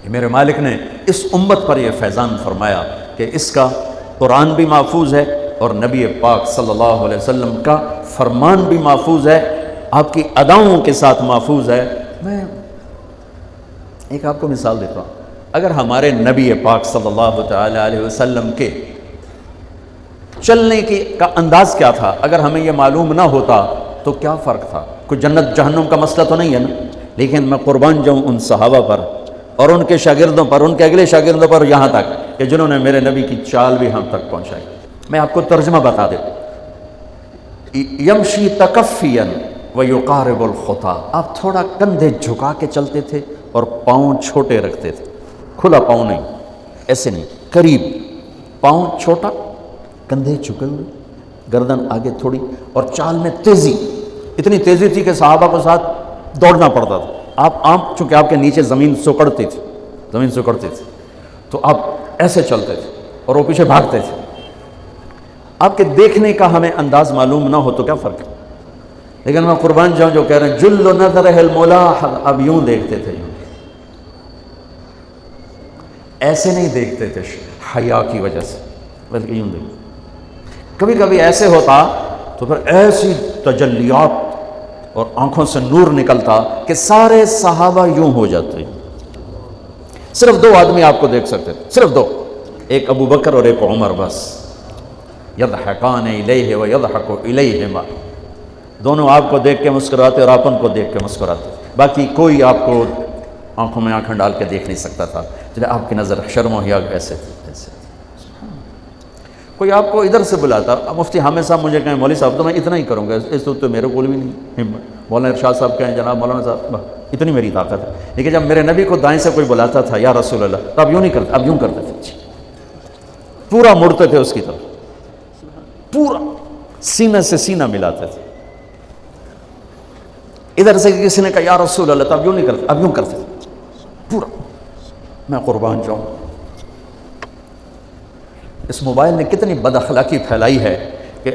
کہ میرے مالک نے اس امت پر یہ فیضان فرمایا کہ اس کا قرآن بھی محفوظ ہے اور نبی پاک صلی اللہ علیہ وسلم کا فرمان بھی محفوظ ہے، آپ کی اداؤں کے ساتھ محفوظ ہے۔ میں ایک آپ کو مثال دیتا ہوں، اگر ہمارے نبی پاک صلی اللہ تعالی علیہ وسلم کے چلنے کا انداز کیا تھا، اگر ہمیں یہ معلوم نہ ہوتا تو کیا فرق تھا؟ کوئی جنت جہنم کا مسئلہ تو نہیں ہے نا، لیکن میں قربان جاؤں ان صحابہ پر اور ان کے شاگردوں پر، ان کے اگلے شاگردوں پر، یہاں تک کہ جنہوں نے میرے نبی کی چال بھی ہم تک پہنچائی۔ میں آپ کو ترجمہ بتا دوں، یمشی تکفیا ویقارب الخطا، آپ تھوڑا کندھے جھکا کے چلتے تھے اور پاؤں چھوٹے رکھتے تھے، کھلا پاؤں نہیں، ایسے نہیں، قریب، پاؤں چھوٹا، کندھے جھکے ہوئے، گردن آگے تھوڑی، اور چال میں تیزی، اتنی تیزی تھی کہ صحابہ کو ساتھ دوڑنا پڑتا تھا۔ آپ چونکہ آپ کے نیچے زمین سکڑتی تھی تو آپ ایسے چلتے تھے اور وہ پیچھے بھاگتے تھے۔ آپ کے دیکھنے کا ہمیں انداز معلوم نہ ہو تو کیا فرق ہے، لیکن میں قربان جاؤں جو کہہ رہے ہیں جل نظرہ الملاحظ، اب یوں دیکھتے تھے، یوں ایسے نہیں دیکھتے تھے حیا کی وجہ سے، بلکہ یوں دیکھتے۔ کبھی کبھی ایسے ہوتا تو پھر ایسی تجلیات اور آنکھوں سے نور نکلتا کہ سارے صحابہ یوں ہو جاتے۔ صرف دو آدمی آپ کو دیکھ سکتے تھے، صرف دو، ایک ابو بکر اور ایک عمر، بس یضحکان الیہ ویضحک الیہما، دونوں آپ کو دیکھ کے مسکراتے اور آپ ان کو دیکھ کے مسکراتے، باقی کوئی آپ کو آنکھوں میں آنکھیں ڈال کے دیکھ نہیں سکتا تھا، جب آپ کی نظر شرم و حیا ایسے تھی۔ کوئی آپ کو ادھر سے بلاتا، مفتی حامد صاحب مجھے کہیں مولوی صاحب تو میں اتنا ہی کروں گا، اس تو میرے کو بھی نہیں ہمت، مولانا ارشاد صاحب کہیں جناب مولانا صاحب اتنی میری طاقت ہے، لیکن جب میرے نبی کو دائیں سے کوئی بلاتا تھا یا رسول اللہ، تو اب یوں نہیں کرتے، اب یوں کرتے تھے، پورا مڑتے تھے اس کی طرف، پورا سینہ سے سینہ ملاتے تھے۔ ادھر سے کسی نے کہا یا رسول اللہ، تو اب یوں نہیں کرتے، اب یوں کرتے تھے پورا۔ میں قربان جاؤں، اس موبائل نے کتنی بد اخلاقی پھیلائی ہے کہ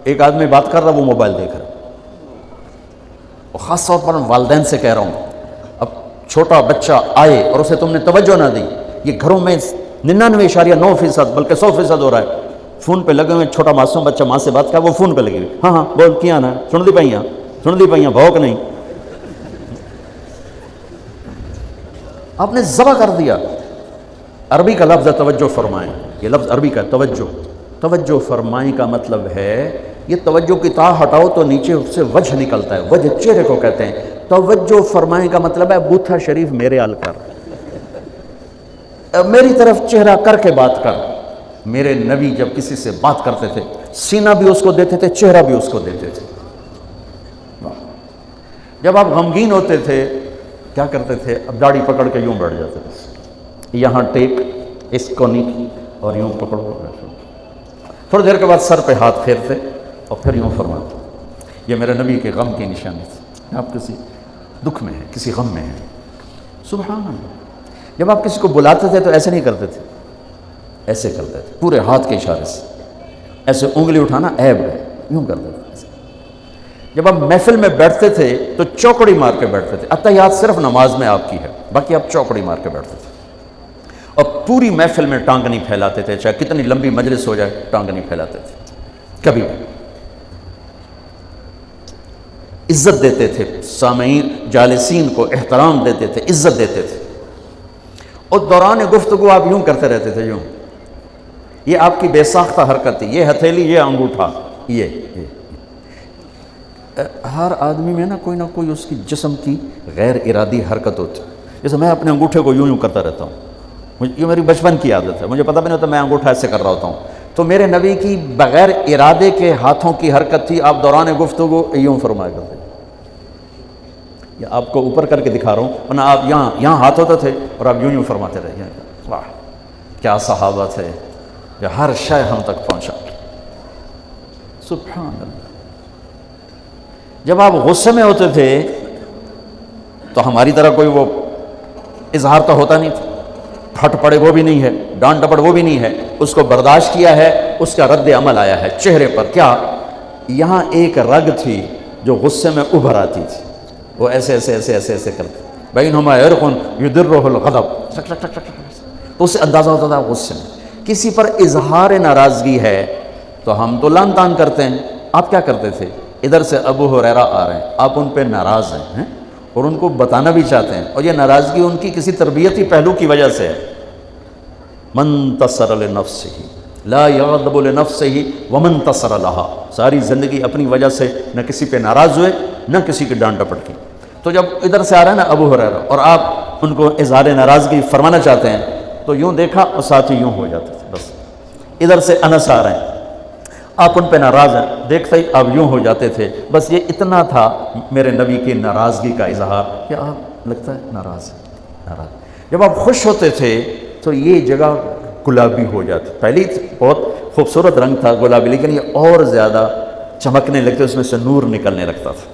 ایک آدمی بات کر رہا وہ موبائل دیکھ رہا، اور خاص طور پر والدین سے کہہ رہا ہوں، اب چھوٹا بچہ آئے اور اسے تم نے توجہ نہ دی، یہ گھروں میں 99.9% بلکہ 100% ہو رہا ہے، فون پہ لگے ہوئے، چھوٹا معصوم بچہ ماں سے بات کر، وہ فون پہ لگے ہوئے، ہاں بول کیا نا، سن دی پائیاں بھوک نہیں، آپ نے ذبح کر دیا۔ عربی کا لفظ ہے توجہ فرمائیں، یہ لفظ عربی کا توجہ فرمائیں کا مطلب ہے، یہ توجہ کی تا ہٹاؤ تو نیچے سے وجہ نکلتا ہے، وجہ چہرے کو کہتے ہیں، توجہ فرمائیں کا مطلب ہے بوتھا شریف میرے حال کر، میری طرف چہرہ کر کے بات کر۔ میرے نبی جب کسی سے بات کرتے تھے سینہ بھی اس کو دیتے تھے، چہرہ بھی اس کو دیتے تھے۔ جب آپ غمگین ہوتے تھے کیا کرتے تھے؟ اب داڑھی پکڑ کے یوں بیٹھ جاتے تھے، یہاں ٹیک، اس کو نہیں، اور یوں پکڑو، تھوڑی دیر کے بعد سر پہ ہاتھ پھیرتے اور پھر یوں فرماتے۔ یہ میرے نبی کے غم کی نشانی تھی، آپ کسی دکھ میں ہیں، کسی غم میں ہیں، سبحان اللہ۔ جب آپ کسی کو بلاتے تھے تو ایسے نہیں کرتے تھے، ایسے کرتے تھے، پورے ہاتھ کے اشارے سے، ایسے انگلی اٹھانا عیب ہے، یوں کرتے تھے۔ جب آپ محفل میں بیٹھتے تھے تو چوکڑی مار کے بیٹھتے تھے، اتحیات صرف نماز میں آپ کی ہے، باقی آپ چوکڑی مار کے بیٹھتے تھے، اور پوری محفل میں ٹانگ نہیں پھیلاتے تھے، چاہے کتنی لمبی مجلس ہو جائے ٹانگ نہیں پھیلاتے تھے کبھی بھی۔ عزت دیتے تھے، سامعین جالسین کو احترام دیتے تھے، عزت دیتے تھے، اور دوران گفتگو آپ یوں کرتے رہتے تھے، یوں، یہ آپ کی بے ساختہ حرکت تھی، یہ ہتھیلی، یہ انگوٹھا، یہ ہر آدمی میں نا کوئی اس کی جسم کی غیر ارادی حرکت ہوتی ہے۔ جیسے میں اپنے انگوٹھے کو یوں کرتا رہتا ہوں، یہ میری بچپن کی عادت ہے، مجھے پتہ بھی نہیں ہوتا میں انگوٹھا ایسے کر رہا ہوتا ہوں، تو میرے نبی کی بغیر ارادے کے ہاتھوں کی حرکت تھی، آپ دوران گفتگو یوں فرمایا کرتے۔ یہ آپ کو اوپر کر کے دکھا رہا ہوں، ورنہ آپ یہاں ہاتھ ہوتے تھے اور آپ یوں فرماتے رہے۔ واہ کیا صحابہ تھے جو ہر شے ہم تک پہنچا، سبحان اللہ۔ جب آپ غصے میں ہوتے تھے تو ہماری طرح کوئی وہ اظہار تو ہوتا نہیں تھا، پھٹ پڑے وہ بھی نہیں ہے، ڈانٹ ڈپٹ وہ بھی نہیں ہے، اس کو برداشت کیا ہے، اس کا رد عمل آیا ہے چہرے پر۔ کیا؟ یہاں ایک رگ تھی جو غصے میں ابھر آتی تھی، وہ ایسے ایسے ایسے ایسے ایسے کرتے، بینہما عرق یدرہ الغضب، تو اسے اندازہ ہوتا تھا غصے میں. کسی پر اظہار ناراضگی ہے تو ہم تو لان تان کرتے ہیں. آپ کیا کرتے تھے؟ ادھر سے ابو ہریرہ آ رہے ہیں، آپ ان پہ ناراض ہیں اور ان کو بتانا بھی چاہتے ہیں، اور یہ ناراضگی ان کی کسی تربیتی پہلو کی وجہ سے ہے. من تصر لنفسہ لا یغضب لنفسہ ومن تصر لہا. ساری زندگی اپنی وجہ سے نہ کسی پہ ناراض ہوئے نہ کسی کی ڈانٹ ڈپٹ کی. تو جب ادھر سے آ رہا ہے نا ابو ہریرہ اور آپ ان کو اظہار ناراضگی فرمانا چاہتے ہیں تو یوں دیکھا اور ساتھ ہی یوں ہو جاتے تھے. بس ادھر سے انس آ رہے ہیں، آپ ان پہ ناراض ہیں، دیکھتے ہی آپ یوں ہو جاتے تھے. بس یہ اتنا تھا میرے نبی کی ناراضگی کا اظہار کہ آپ لگتا ہے ناراض ہے، ناراض. جب آپ خوش ہوتے تھے تو یہ جگہ گلابی ہو جاتی. پہلی بہت خوبصورت رنگ تھا گلابی، لیکن یہ اور زیادہ چمکنے لگتے، اس میں سے نور نکلنے لگتا تھا.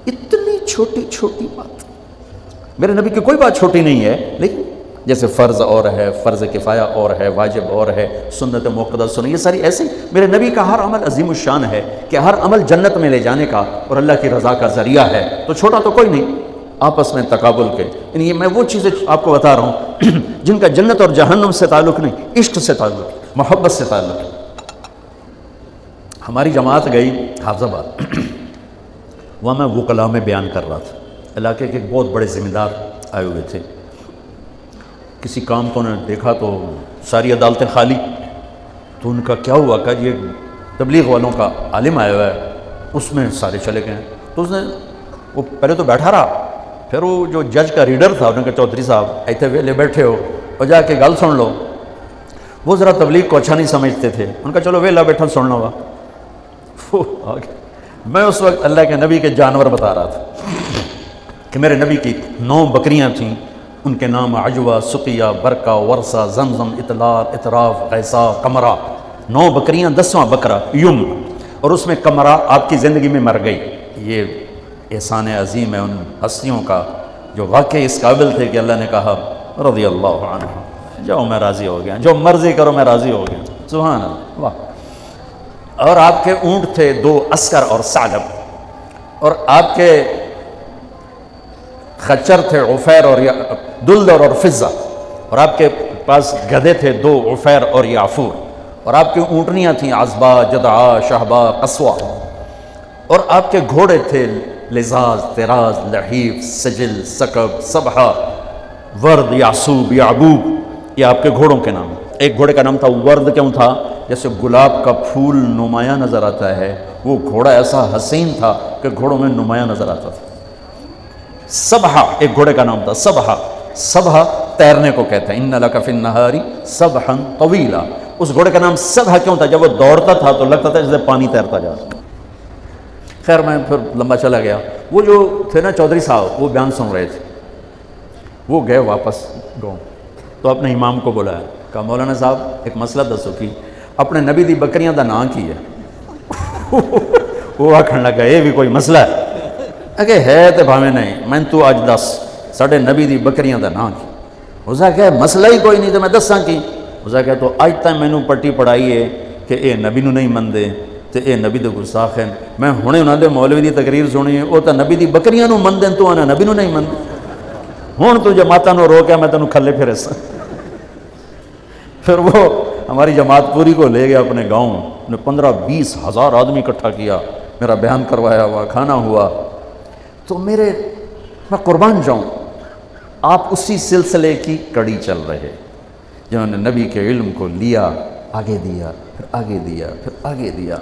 اتنی چھوٹی چھوٹی بات، میرے نبی کی کوئی بات چھوٹی نہیں ہے، لیکن جیسے فرض اور ہے، فرض کفایہ اور ہے، واجب اور ہے، سنت موقدہ سنت، یہ ساری ایسے ہی. میرے نبی کا ہر عمل عظیم الشان ہے کہ ہر عمل جنت میں لے جانے کا اور اللہ کی رضا کا ذریعہ ہے. تو چھوٹا تو کوئی نہیں. آپس میں تقابل کے، یعنی میں وہ چیزیں آپ کو بتا رہا ہوں جن کا جنت اور جہنم سے تعلق نہیں، عشق سے تعلق ہے، محبت سے تعلق ہے. ہماری جماعت گئی حافظ آباد، وہاں میں وکلا میں بیان کر رہا تھا. علاقے کے ایک بہت بڑے ذمہ دار آئے ہوئے تھے. کسی کام کو انہوں نے دیکھا تو ساری عدالتیں خالی. تو ان کا کیا ہوا کہ یہ تبلیغ والوں کا عالم آیا ہوا ہے، اس میں سارے چلے گئے. تو اس نے وہ پہلے تو بیٹھا رہا، پھر وہ جو جج کا ریڈر تھا انہوں نے کہا چودھری صاحب ایتھے ویلے بیٹھے ہو اور جا کے گل سن لو. وہ ذرا تبلیغ کو اچھا نہیں سمجھتے تھے. ان کا چلو ویلا بیٹھا سننا ہوا. وہ آگے میں اس وقت اللہ کے نبی کے جانور بتا رہا تھا کہ میرے نبی کی 9 بکریاں تھیں، ان کے نام عجوہ، سقیہ، برکہ، ورثہ، زمزم، اطلال، اطراف، غیثہ، قمرہ. 9 بکریاں، 10واں بکرا یم، اور اس میں قمرہ آپ کی زندگی میں مر گئی. یہ احسان عظیم ہے ان ہستیوں کا جو واقعی اس قابل تھے کہ اللہ نے کہا رضی اللہ عنہ، جاؤ میں راضی ہو گیا، جو مرضی کرو میں راضی ہو گیا. سبحان اللہ، واہ. اور آپ کے اونٹ تھے 2 عسکر اور ثعلب، اور آپ کے خچر تھے عفیر اور دلدر اور فضہ، اور آپ کے پاس گدھے تھے 2 عفیر اور یعفور، اور آپ کی اونٹنیاں تھیں عذبہ، جدعا، شہبہ، قصوہ، اور آپ کے گھوڑے تھے لزاز، تراز، لحیف، سجل، سکب، صبحہ، ورد، یعصوب، یعبوب. یہ آپ کے گھوڑوں کے نام. ایک گھوڑے کا نام تھا ورد. کیوں تھا؟ جیسے گلاب کا پھول نمایاں نظر آتا ہے، وہ گھوڑا ایسا حسین تھا کہ گھوڑوں میں نمایاں نظر آتا تھا. صبحہ ایک گھوڑے کا نام تھا. صبحہ، صبحہ تیرنے کو کہتے ہیں. ان لک فی النہار صبحا طویلا. اس گھوڑے کا نام صبحہ کیوں تھا؟ جب وہ دوڑتا تھا تو لگتا تھا جیسے پانی تیرتا جا رہا. خیر میں پھر لمبا چلا گیا. وہ جو تھے نا چودھری صاحب، وہ بیان سن رہے تھے. وہ گئے واپس گاؤں تو اپنے امام کو بلایا، کہا مولانا صاحب ایک مسئلہ دسو کہ اپنے نبی دی بکریاں دا نام کی ہے. وہ آکھن لگا یہ بھی کوئی مسئلہ ہے؟ اگے ہے تو بھاویں نہیں، میں تو آج دس ساڑھے نبی دی بکریاں دا نام کی. اسا کہ مسئلہ ہی کوئی نہیں تو میں دساں کی. اسا کہ تو اج تک مینوں پٹی پڑھائی ہے کہ اے نبی نو نہیں مندے تے اے نبی دے گستاخ ہیں. میں ہنے انہاں دے مولوی دی تقریر سنی ہے، وہ تو نبی دی بکریاں نو مندے تو انہاں نبی نو نہیں مندے. ہن تو جماعتاں نو روکیا میں تینوں کھلے پھر اس. پھر وہ ہماری جماعت پوری کو لے گیا اپنے گاؤں نے. 15-20 ہزار آدمی اکٹھا کیا، میرا بیان کروایا ہوا، کھانا ہوا. تو میں قربان جاؤں، آپ اسی سلسلے کی کڑی چل رہے جنہوں نے نبی کے علم کو لیا، آگے دیا، پھر آگے دیا، پھر آگے دیا.